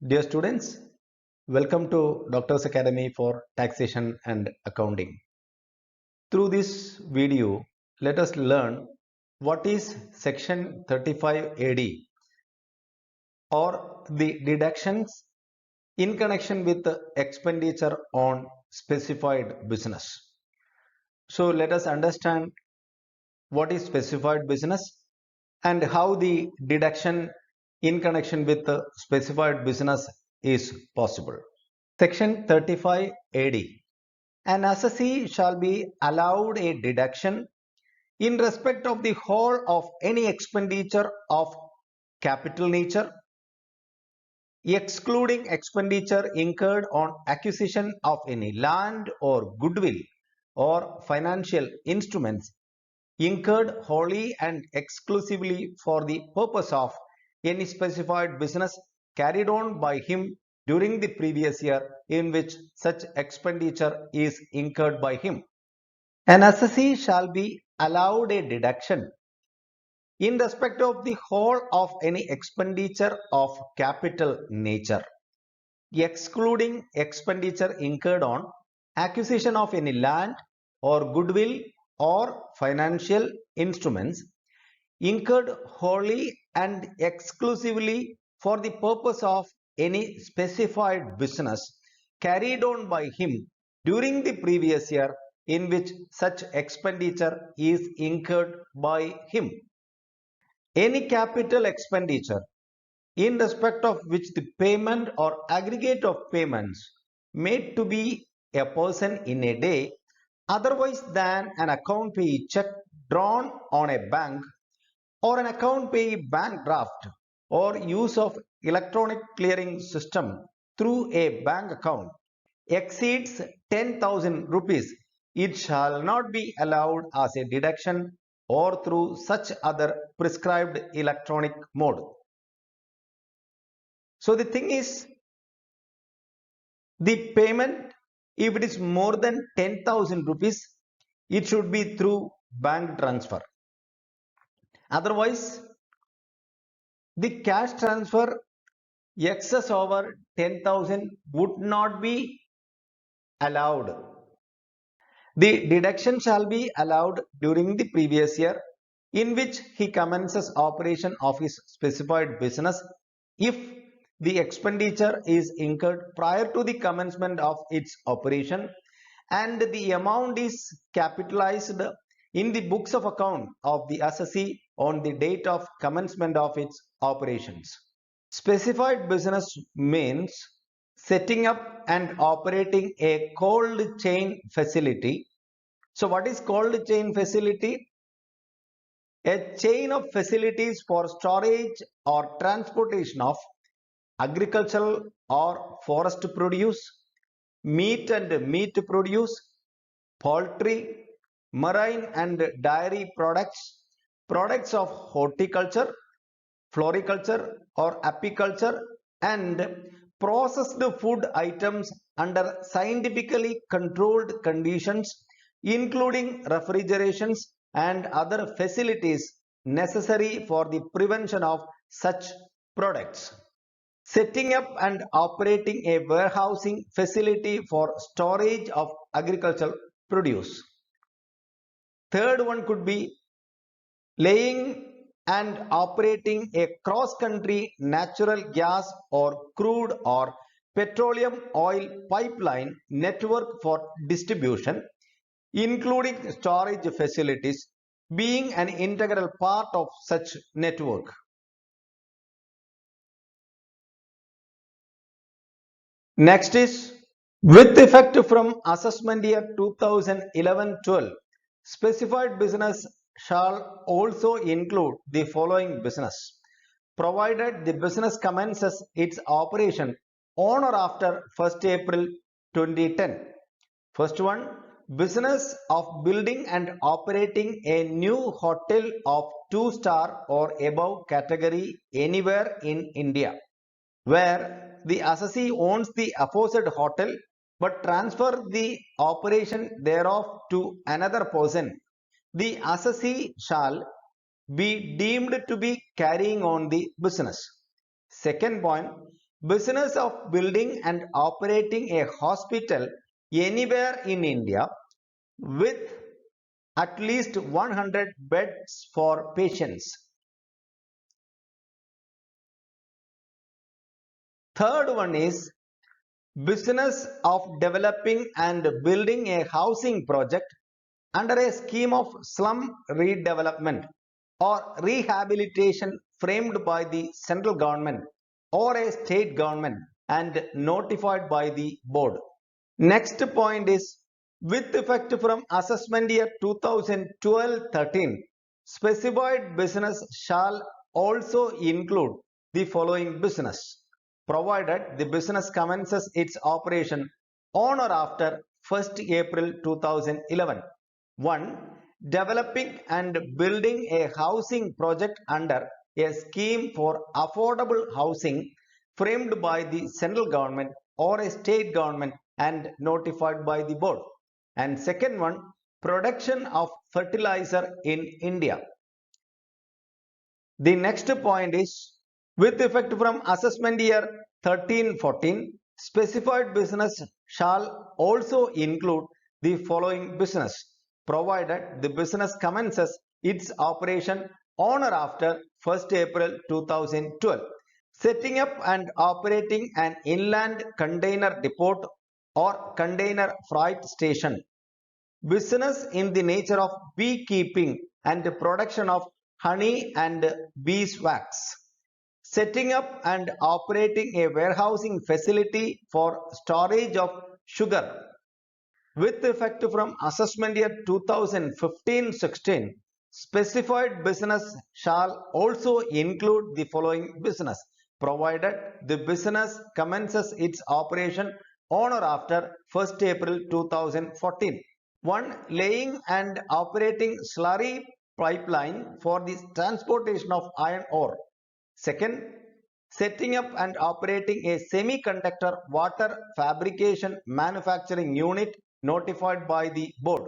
Dear students, welcome to Doctor's Academy for Taxation and Accounting. Through this video, let us learn what is Section 35 AD or the deductions in connection with the expenditure on specified business. So let us understand what is specified business and how the deduction in connection with the specified business is possible. Section 35 AD. An assessee shall be allowed a deduction in respect of the whole of any expenditure of capital nature, excluding expenditure incurred on acquisition of any land or goodwill or financial instruments incurred wholly and exclusively for the purpose of any specified business carried on by him during the previous year in which such expenditure is incurred by him. An assessee shall be allowed a deduction in respect of the whole of any expenditure of capital nature, excluding expenditure incurred on acquisition of any land or goodwill or financial instruments incurred wholly and exclusively for the purpose of any specified business carried on by him during the previous year in which such expenditure is incurred by him. Any capital expenditure in respect of which the payment or aggregate of payments made to be a person in a day otherwise than an account payee check drawn on a bank or an account payee bank draft or use of electronic clearing system through a bank account exceeds 10,000 rupees, it shall not be allowed as a deduction or through such other prescribed electronic mode. So the thing is, the payment, if it is more than 10,000 rupees, it should be through bank transfer. Otherwise, the cash transfer excess over 10,000 would not be allowed. The deduction shall be allowed during the previous year in which he commences operation of his specified business if the expenditure is incurred prior to the commencement of its operation and the amount is capitalized in the books of account of the assessee on the date of commencement of its operations. Specified business means setting up and operating a cold chain facility. So what is cold chain facility? A chain of facilities for storage or transportation of agricultural or forest produce, meat and meat produce, poultry, marine and dairy products, products of horticulture, floriculture or apiculture, and processed food items under scientifically controlled conditions, including refrigerations and other facilities necessary for the prevention of such products. Setting up and operating a warehousing facility for storage of agricultural produce. Third one could be laying and operating a cross-country natural gas or crude or petroleum oil pipeline network for distribution, including storage facilities, being an integral part of such network. Next is, with effect from assessment year 2011-12, specified business shall also include the following business, provided the business commences its operation on or after 1st April 2010. First one, business of building and operating a new hotel of 2-star or above category anywhere in India, where the assessee owns the aforesaid hotel but transfer the operation thereof to another person, the assessee shall be deemed to be carrying on the business. Second point, business of building and operating a hospital anywhere in India with at least 100 beds for patients. Third one is business of developing and building a housing project under a scheme of slum redevelopment or rehabilitation framed by the central government or a state government and notified by the board. Next point is with effect from assessment year 2012-13, specified business shall also include the following business, provided the business commences its operation on or after 1st April 2011. 1. Developing and building a housing project under a scheme for affordable housing framed by the central government or a state government and notified by the board. And second one, production of fertilizer in India. The next point is with effect from assessment year 13-14, specified business shall also include the following business, provided the business commences its operation on or after 1st April 2012. Setting up and operating an inland container depot or container freight station. Business in the nature of beekeeping and production of honey and beeswax. Setting up and operating a warehousing facility for storage of sugar. With effect from assessment year 2015-16, specified business shall also include the following business, provided the business commences its operation on or after 1st April 2014. 1. Laying and operating slurry pipeline for the transportation of iron ore. Second, setting up and operating a semiconductor water fabrication manufacturing unit notified by the board.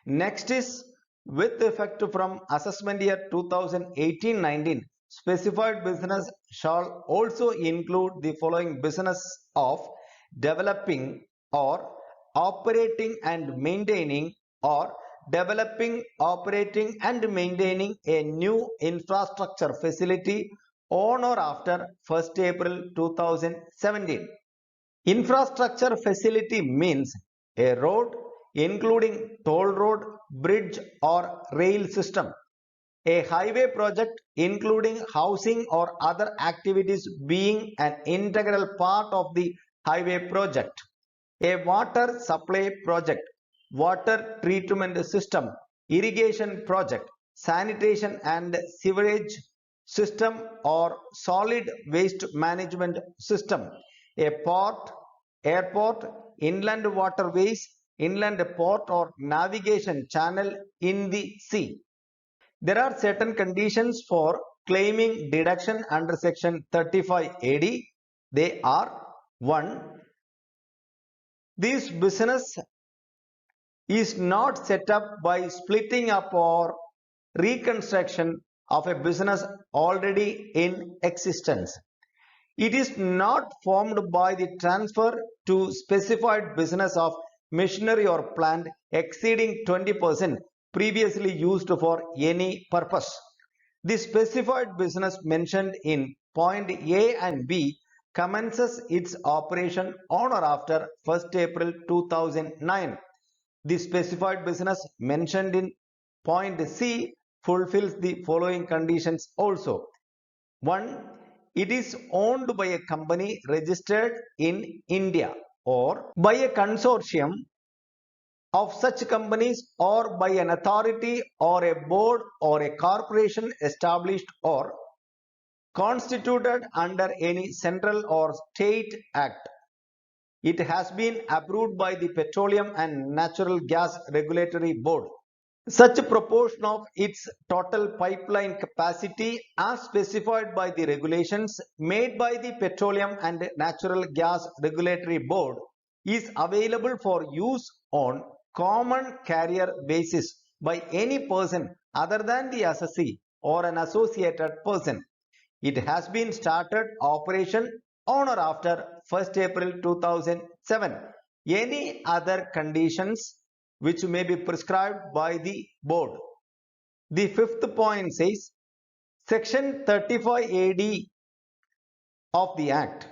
Next is with effect from assessment year 2018-19, specified business shall also include the following business of developing or operating and maintaining or developing, operating and maintaining a new infrastructure facility on or after 1st April 2017. Infrastructure facility means a road including toll road, bridge or rail system. A highway project including housing or other activities being an integral part of the highway project. A water supply project, water treatment system, irrigation project, sanitation and sewerage system or solid waste management system. A port, airport, inland waterways, inland port or navigation channel in the sea. There are certain conditions for claiming deduction under section 35 AD. They are 1. This business is not set up by splitting up or reconstruction of a business already in existence. It is not formed by the transfer to specified business of machinery or plant exceeding 20% previously used for any purpose. The specified business mentioned in point A and B commences its operation on or after 1st April 2009. The specified business mentioned in point C fulfills the following conditions also. 1. It is owned by a company registered in India or by a consortium of such companies or by an authority or a board or a corporation established or constituted under any central or state act. It has been approved by the Petroleum and Natural Gas Regulatory Board. Such proportion of its total pipeline capacity as specified by the regulations made by the Petroleum and Natural Gas Regulatory Board is available for use on common carrier basis by any person other than the assessee or an associated person. It has been started operation on or after 1st April 2007. Any other conditions which may be prescribed by the board. The fifth point says Section 35 AD of the Act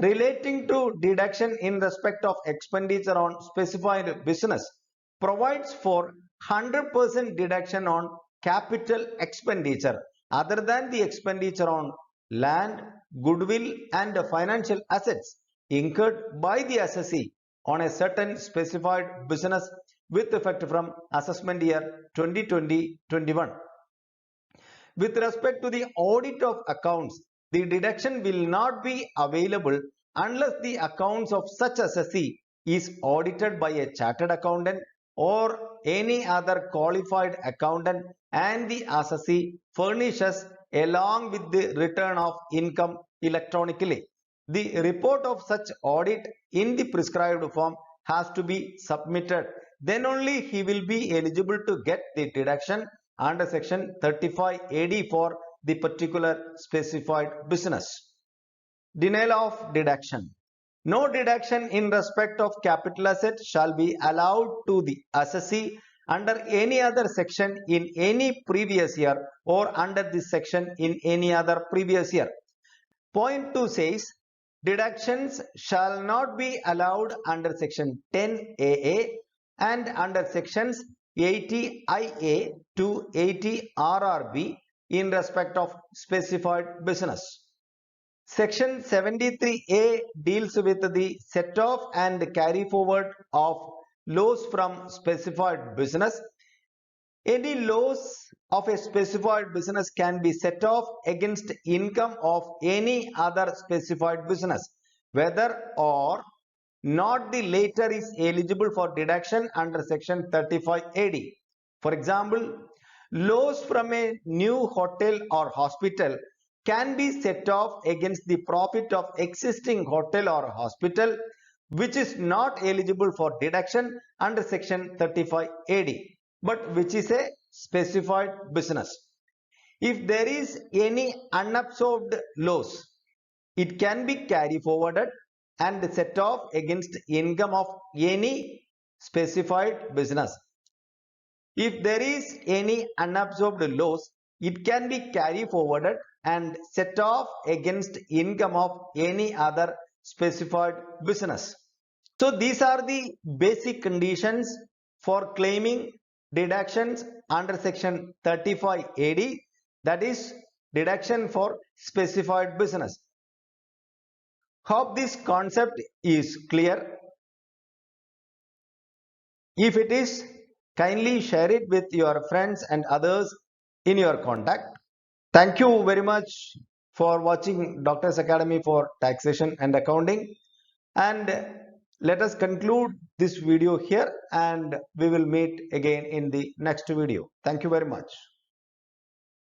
relating to deduction in respect of expenditure on specified business provides for 100% deduction on capital expenditure other than the expenditure on land, goodwill and financial assets incurred by the assessee on a certain specified business with effect from assessment year 2020-21. With respect to the audit of accounts, the deduction will not be available unless the accounts of such assessee is audited by a chartered accountant or any other qualified accountant and the assessee furnishes along with the return of income electronically. The report of such audit in the prescribed form has to be submitted. Then only he will be eligible to get the deduction under section 35 AD for the particular specified business. Denial of deduction. No deduction in respect of capital asset shall be allowed to the assessee under any other section in any previous year or under this section in any other previous year. Point 2 says deductions shall not be allowed under section 10 AA and under sections 80 IA to 80 RRB in respect of specified business. Section 73A deals with the set off and carry forward of loss from specified business. Any loss of a specified business can be set off against income of any other specified business, whether or not the latter is eligible for deduction under section 35 AD. For example, loss from a new hotel or hospital can be set off against the profit of existing hotel or hospital, which is not eligible for deduction under section 35 AD, but which is a specified business. If there is any unabsorbed loss, it can be carry forwarded and set off against income of any specified business. If there is any unabsorbed loss, it can be carry forwarded and set off against income of any other specified business. So these are the basic conditions for claiming deductions under section 35 AD, that is deduction for specified business. Hope this concept is clear. If it is, kindly share it with your friends and others in your contact. Thank you very much for watching Doctor's Academy for Taxation and Accounting, and let us conclude this video here and we will meet again in the next video. Thank you very much.